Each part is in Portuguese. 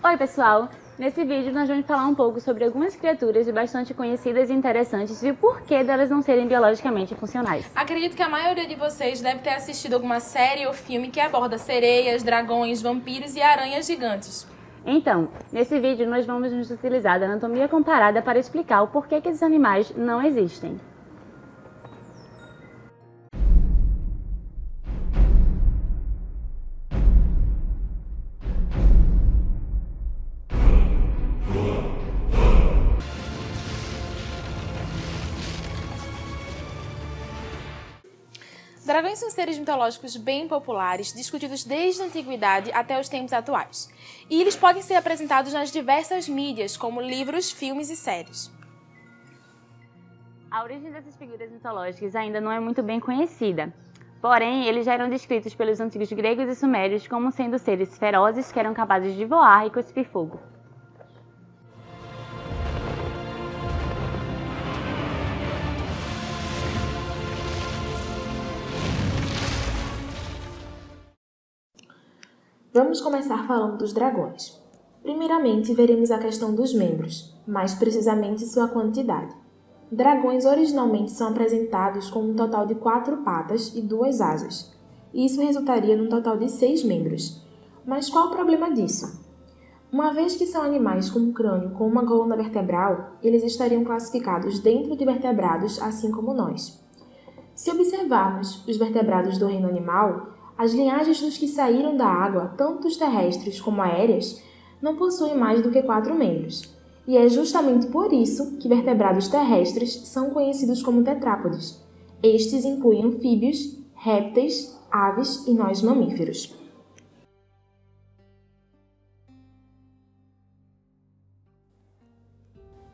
Oi pessoal, nesse vídeo nós vamos falar um pouco sobre algumas criaturas bastante conhecidas e interessantes e o porquê delas não serem biologicamente funcionais. Acredito que a maioria de vocês deve ter assistido alguma série ou filme que aborda sereias, dragões, vampiros e aranhas gigantes. Então, nesse vídeo nós vamos nos utilizar da anatomia comparada para explicar o porquê que esses animais não existem. Dragões são seres mitológicos bem populares, discutidos desde a antiguidade até os tempos atuais. E eles podem ser apresentados nas diversas mídias, como livros, filmes e séries. A origem dessas figuras mitológicas ainda não é muito bem conhecida. Porém, eles já eram descritos pelos antigos gregos e sumérios como sendo seres ferozes que eram capazes de voar e cuspir fogo. Vamos começar falando dos dragões. Primeiramente, veremos a questão dos membros, mais precisamente sua quantidade. Dragões originalmente são apresentados com um total de 4 patas e 2 asas. Isso resultaria num total de 6 membros. Mas qual o problema disso? Uma vez que são animais com um crânio com uma coluna vertebral, eles estariam classificados dentro de vertebrados, assim como nós. Se observarmos os vertebrados do reino animal, as linhagens dos que saíram da água, tanto os terrestres como aéreas, não possuem mais do que 4 membros. E é justamente por isso que vertebrados terrestres são conhecidos como tetrápodes. Estes incluem anfíbios, répteis, aves e nós mamíferos.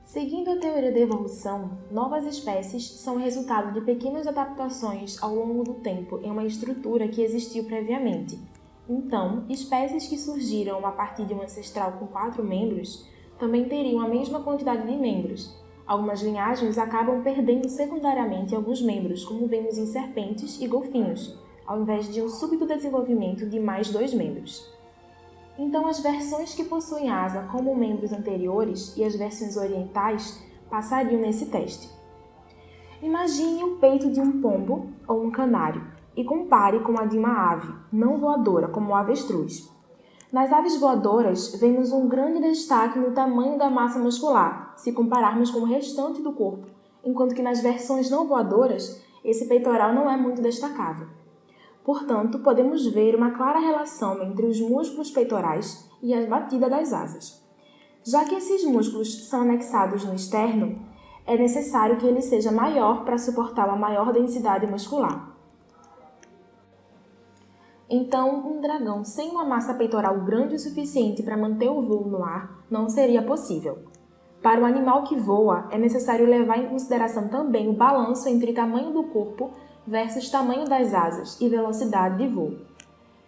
Seguindo a teoria da evolução, novas espécies são o resultado de pequenas adaptações ao longo do tempo em uma estrutura que existiu previamente. Então, espécies que surgiram a partir de um ancestral com 4 membros também teriam a mesma quantidade de membros. Algumas linhagens acabam perdendo secundariamente alguns membros, como vemos em serpentes e golfinhos, ao invés de um súbito desenvolvimento de mais 2 membros. Então, as versões que possuem asa como membros anteriores e as versões orientais passariam nesse teste. Imagine o peito de um pombo ou um canário e compare com a de uma ave não voadora, como o avestruz. Nas aves voadoras, vemos um grande destaque no tamanho da massa muscular, se compararmos com o restante do corpo, enquanto que nas versões não voadoras, esse peitoral não é muito destacável. Portanto, podemos ver uma clara relação entre os músculos peitorais e a batida das asas. Já que esses músculos são anexados no externo, é necessário que ele seja maior para suportar uma maior densidade muscular. Então, um dragão sem uma massa peitoral grande o suficiente para manter o voo no ar não seria possível. Para o animal que voa, é necessário levar em consideração também o balanço entre tamanho do corpo versus tamanho das asas e velocidade de voo.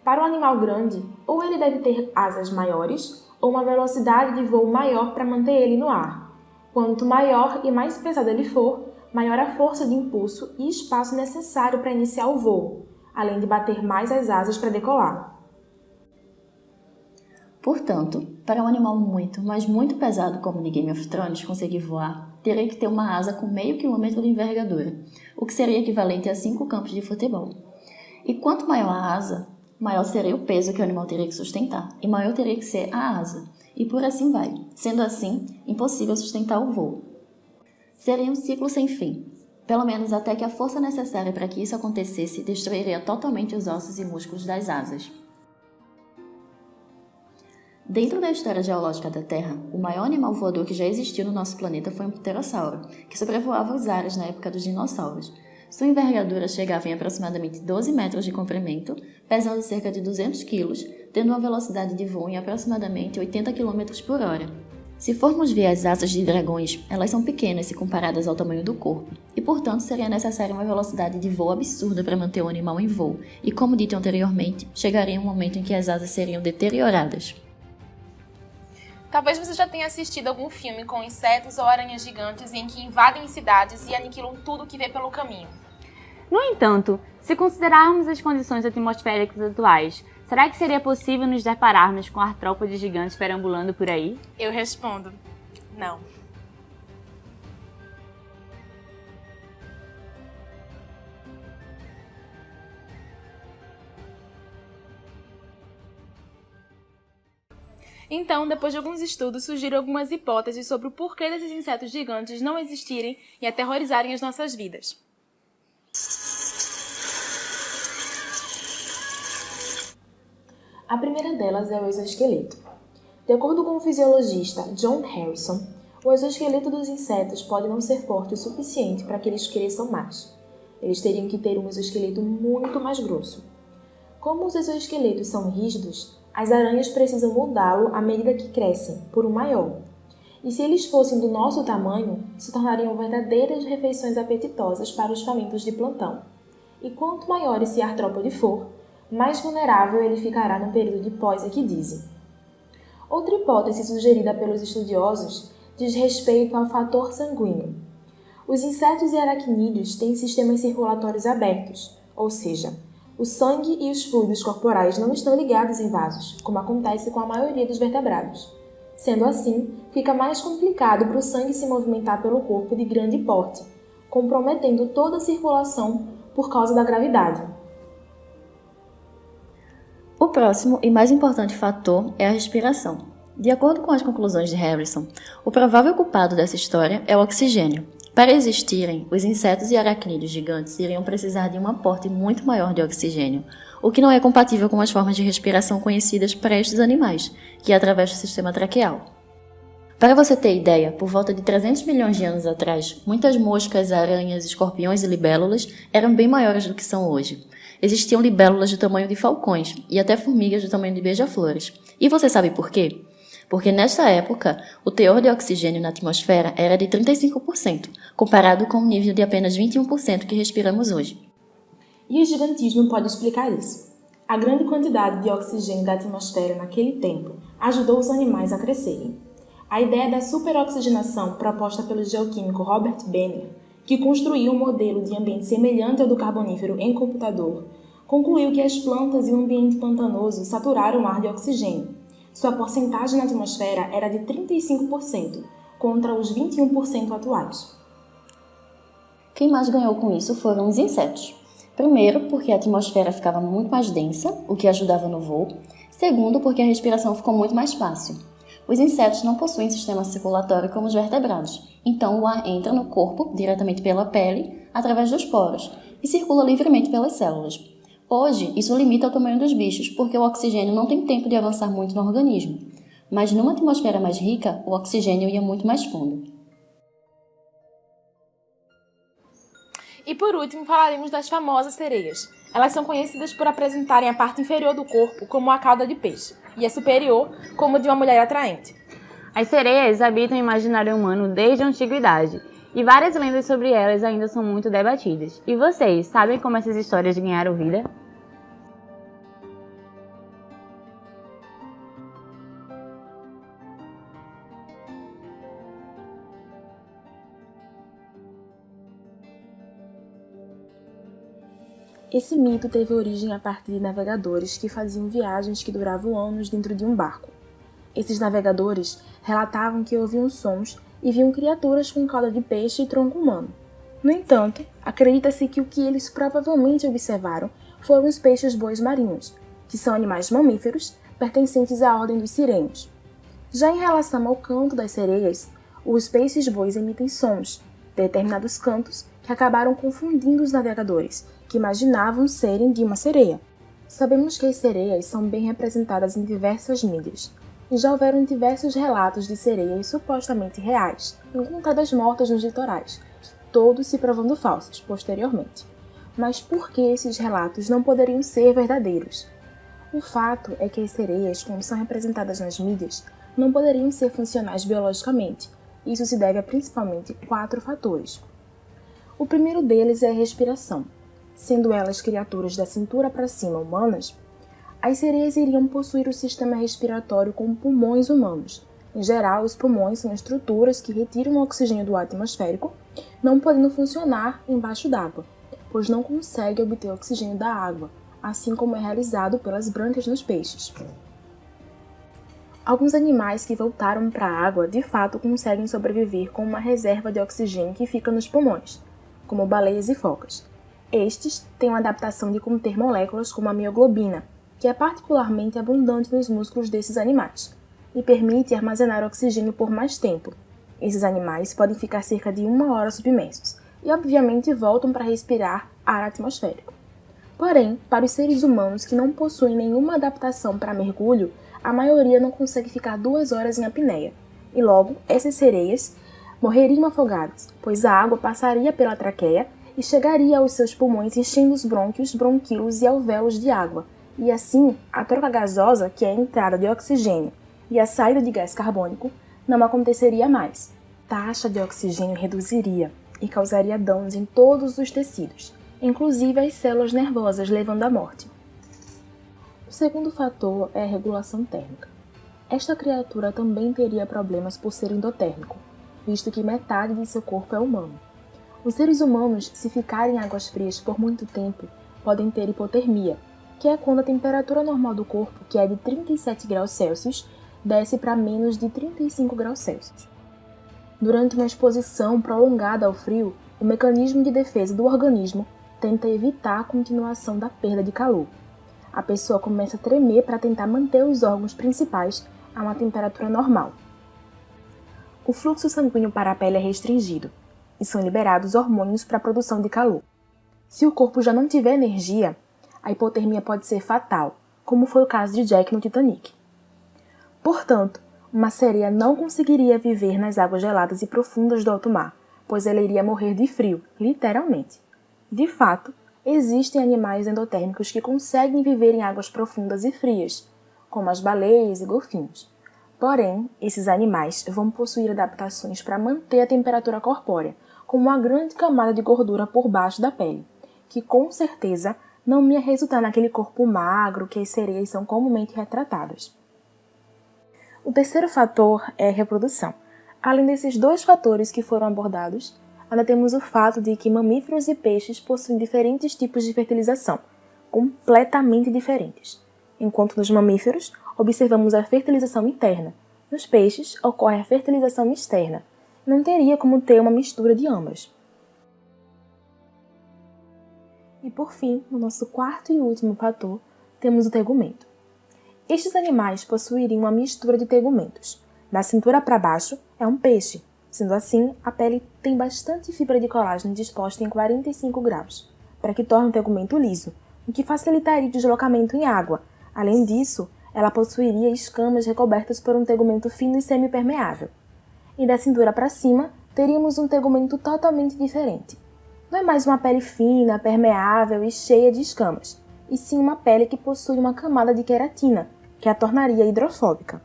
Para um animal grande, ou ele deve ter asas maiores ou uma velocidade de voo maior para manter ele no ar. Quanto maior e mais pesado ele for, maior a força de impulso e espaço necessário para iniciar o voo, além de bater mais as asas para decolar. Portanto, para um animal muito, mas muito pesado como de Game of Thrones conseguir voar, teria que ter uma asa com meio quilômetro de envergadura, o que seria equivalente a 5 campos de futebol. E quanto maior a asa, maior seria o peso que o animal teria que sustentar, e maior teria que ser a asa, e por assim vai. Sendo assim, impossível sustentar o voo. Seria um ciclo sem fim, pelo menos até que a força necessária para que isso acontecesse destruiria totalmente os ossos e músculos das asas. Dentro da história geológica da Terra, o maior animal voador que já existiu no nosso planeta foi um pterossauro, que sobrevoava os ares na época dos dinossauros. Sua envergadura chegava em aproximadamente 12 metros de comprimento, pesando cerca de 200 kg, tendo uma velocidade de voo em aproximadamente 80 km por hora. Se formos ver as asas de dragões, elas são pequenas se comparadas ao tamanho do corpo, e portanto seria necessária uma velocidade de voo absurda para manter o animal em voo, e como dito anteriormente, chegaria um momento em que as asas seriam deterioradas. Talvez você já tenha assistido algum filme com insetos ou aranhas gigantes em que invadem cidades e aniquilam tudo que vê pelo caminho. No entanto, se considerarmos as condições atmosféricas atuais, Será que seria possível nos depararmos com artrópodes gigantes perambulando por aí? Eu respondo: não. Então, depois de alguns estudos, surgiram algumas hipóteses sobre o porquê desses insetos gigantes não existirem e aterrorizarem as nossas vidas. A primeira delas é o exoesqueleto. De acordo com o fisiologista John Harrison, o exoesqueleto dos insetos pode não ser forte o suficiente para que eles cresçam mais. Eles teriam que ter um exoesqueleto muito mais grosso. Como os exoesqueletos são rígidos, as aranhas precisam mudá-lo à medida que crescem, por um maior. E se eles fossem do nosso tamanho, se tornariam verdadeiras refeições apetitosas para os famintos de plantão. E quanto maior esse artrópode for, mais vulnerável ele ficará no período de pós-equidise. Outra hipótese sugerida pelos estudiosos diz respeito ao fator sanguíneo. Os insetos e aracnídeos têm sistemas circulatórios abertos, ou seja, o sangue e os fluidos corporais não estão ligados em vasos, como acontece com a maioria dos vertebrados. Sendo assim, fica mais complicado para o sangue se movimentar pelo corpo de grande porte, comprometendo toda a circulação por causa da gravidade. O próximo e mais importante fator é a respiração. De acordo com as conclusões de Harrison, o provável culpado dessa história é o oxigênio. Para existirem, os insetos e aracnídeos gigantes iriam precisar de um aporte muito maior de oxigênio, o que não é compatível com as formas de respiração conhecidas para estes animais, que é através do sistema traqueal. Para você ter ideia, por volta de 300 milhões de anos atrás, muitas moscas, aranhas, escorpiões e libélulas eram bem maiores do que são hoje. Existiam libélulas do tamanho de falcões e até formigas do tamanho de beija-flores. E você sabe por quê? Porque nesta época, o teor de oxigênio na atmosfera era de 35%, comparado com o nível de apenas 21% que respiramos hoje. E o gigantismo pode explicar isso. A grande quantidade de oxigênio da atmosfera naquele tempo ajudou os animais a crescerem. A ideia da superoxigenação proposta pelo geoquímico Robert Banner, que construiu um modelo de ambiente semelhante ao do carbonífero em computador, concluiu que as plantas e o ambiente pantanoso saturaram o ar de oxigênio. Sua porcentagem na atmosfera era de 35%, contra os 21% atuais. Quem mais ganhou com isso foram os insetos. Primeiro, porque a atmosfera ficava muito mais densa, o que ajudava no voo. Segundo, porque a respiração ficou muito mais fácil. Os insetos não possuem sistema circulatório como os vertebrados, então o ar entra no corpo diretamente pela pele, através dos poros, e circula livremente pelas células. Hoje, isso limita o tamanho dos bichos, porque o oxigênio não tem tempo de avançar muito no organismo. Mas numa atmosfera mais rica, o oxigênio ia muito mais fundo. E por último, falaremos das famosas sereias. Elas são conhecidas por apresentarem a parte inferior do corpo como a cauda de peixe, e a superior como de uma mulher atraente. As sereias habitam o imaginário humano desde a antiguidade, e várias lendas sobre elas ainda são muito debatidas. E vocês, sabem como essas histórias ganharam vida? Esse mito teve origem a partir de navegadores que faziam viagens que duravam anos dentro de um barco. Esses navegadores relatavam que ouviam sons e viam criaturas com cauda de peixe e tronco humano. No entanto, acredita-se que o que eles provavelmente observaram foram os peixes-bois marinhos, que são animais mamíferos pertencentes à ordem dos sirênios. Já em relação ao canto das sereias, os peixes-bois emitem sons, determinados cantos, que acabaram confundindo os navegadores, que imaginavam serem de uma sereia. Sabemos que as sereias são bem representadas em diversas mídias, e já houveram diversos relatos de sereias supostamente reais, encontradas mortas nos litorais, todos se provando falsos posteriormente. Mas por que esses relatos não poderiam ser verdadeiros? O fato é que as sereias, como são representadas nas mídias, não poderiam ser funcionais biologicamente. Isso se deve a principalmente 4 fatores. O primeiro deles é a respiração. Sendo elas criaturas da cintura para cima humanas, as sereias iriam possuir o sistema respiratório com pulmões humanos. Em geral, os pulmões são estruturas que retiram o oxigênio do ar atmosférico, não podendo funcionar embaixo d'água, pois não conseguem obter oxigênio da água, assim como é realizado pelas brancas nos peixes. Alguns animais que voltaram para a água de fato conseguem sobreviver com uma reserva de oxigênio que fica nos pulmões, como baleias e focas. Estes têm uma adaptação de conter moléculas como a mioglobina, que é particularmente abundante nos músculos desses animais, e permite armazenar oxigênio por mais tempo. Esses animais podem ficar cerca de 1 hora submersos, e obviamente voltam para respirar ar atmosférico. Porém, para os seres humanos que não possuem nenhuma adaptação para mergulho, a maioria não consegue ficar 2 horas em apneia, e logo essas sereias morreriam afogadas, pois a água passaria pela traqueia e chegaria aos seus pulmões enchendo os brônquios, bronquíolos e alvéolos de água, e assim a troca gasosa, que é a entrada de oxigênio e a saída de gás carbônico, não aconteceria mais. A taxa de oxigênio reduziria e causaria danos em todos os tecidos, inclusive as células nervosas, levando à morte. O segundo fator é a regulação térmica. Esta criatura também teria problemas por ser endotérmico, visto que metade de seu corpo é humano. Os seres humanos, se ficarem em águas frias por muito tempo, podem ter hipotermia, que é quando a temperatura normal do corpo, que é de 37 graus Celsius, desce para menos de 35 graus Celsius. Durante uma exposição prolongada ao frio, o mecanismo de defesa do organismo tenta evitar a continuação da perda de calor. A pessoa começa a tremer para tentar manter os órgãos principais a uma temperatura normal. O fluxo sanguíneo para a pele é restringido e são liberados hormônios para a produção de calor. Se o corpo já não tiver energia, a hipotermia pode ser fatal, como foi o caso de Jack no Titanic. Portanto, uma sereia não conseguiria viver nas águas geladas e profundas do alto mar, pois ela iria morrer de frio, literalmente. De fato, existem animais endotérmicos que conseguem viver em águas profundas e frias, como as baleias e golfinhos. Porém, esses animais vão possuir adaptações para manter a temperatura corpórea, como uma grande camada de gordura por baixo da pele, que com certeza não ia resultar naquele corpo magro que as sereias são comumente retratadas. O terceiro fator é a reprodução. Além desses 2 fatores que foram abordados, ainda temos o fato de que mamíferos e peixes possuem diferentes tipos de fertilização, completamente diferentes. Enquanto nos mamíferos, observamos a fertilização interna, nos peixes ocorre a fertilização externa. Não teria como ter uma mistura de ambas. E por fim, no nosso quarto e último fator, temos o tegumento. Estes animais possuiriam uma mistura de tegumentos. Da cintura para baixo é um peixe. Sendo assim, a pele tem bastante fibra de colágeno disposta em 45 graus, para que torne o tegumento liso, o que facilitaria o deslocamento em água. Além disso, ela possuiria escamas recobertas por um tegumento fino e semipermeável. E da cintura para cima, teríamos um tegumento totalmente diferente. Não é mais uma pele fina, permeável e cheia de escamas, e sim uma pele que possui uma camada de queratina, que a tornaria hidrofóbica.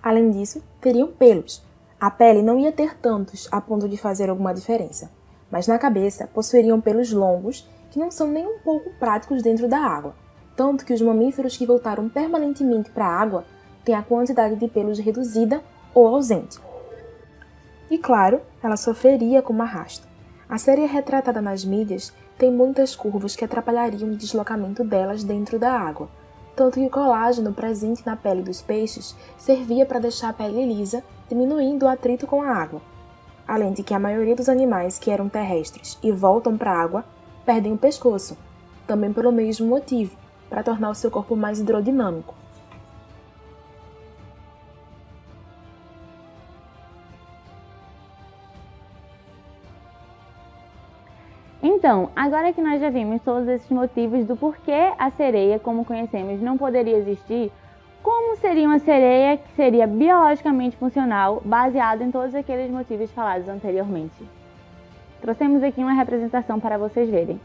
Além disso, teriam pelos. A pele não ia ter tantos a ponto de fazer alguma diferença, mas na cabeça possuiriam pelos longos que não são nem um pouco práticos dentro da água, tanto que os mamíferos que voltaram permanentemente para a água têm a quantidade de pelos reduzida ou ausente. E claro, ela sofreria com arrasto. A sereia retratada nas mídias tem muitas curvas que atrapalhariam o deslocamento delas dentro da água, tanto que o colágeno presente na pele dos peixes servia para deixar a pele lisa, diminuindo o atrito com a água. Além de que a maioria dos animais que eram terrestres e voltam para a água perdem o pescoço, também pelo mesmo motivo, para tornar o seu corpo mais hidrodinâmico. Então, agora que nós já vimos todos esses motivos do porquê a sereia, como conhecemos, não poderia existir, como seria uma sereia que seria biologicamente funcional, baseado em todos aqueles motivos falados anteriormente? Trouxemos aqui uma representação para vocês verem.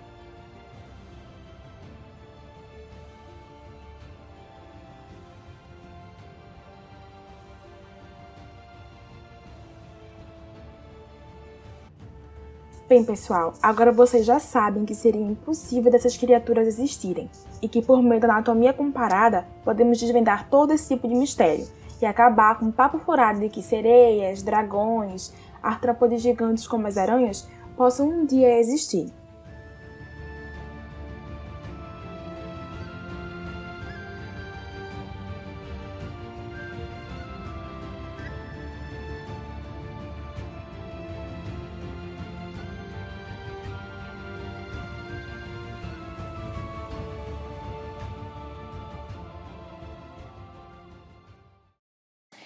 Bem, pessoal, agora vocês já sabem que seria impossível dessas criaturas existirem e que por meio da anatomia comparada podemos desvendar todo esse tipo de mistério e acabar com o papo furado de que sereias, dragões, artrópodes gigantes como as aranhas possam um dia existir.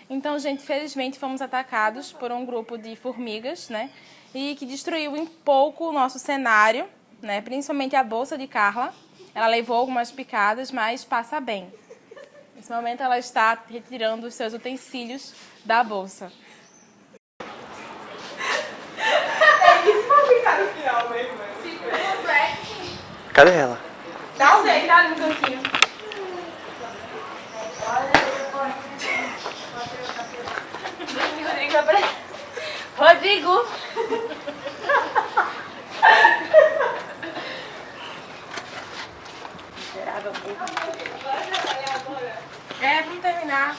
Então, gente, felizmente fomos atacados por um grupo de formigas, né? E que destruiu em pouco o nosso cenário, né? Principalmente a bolsa de Carla. Ela levou algumas picadas, mas passa bem. Nesse momento ela está retirando os seus utensílios da bolsa. Cadê ela? Dá um jeito, dá ali no cantinho. Rodrigo! Vamos terminar.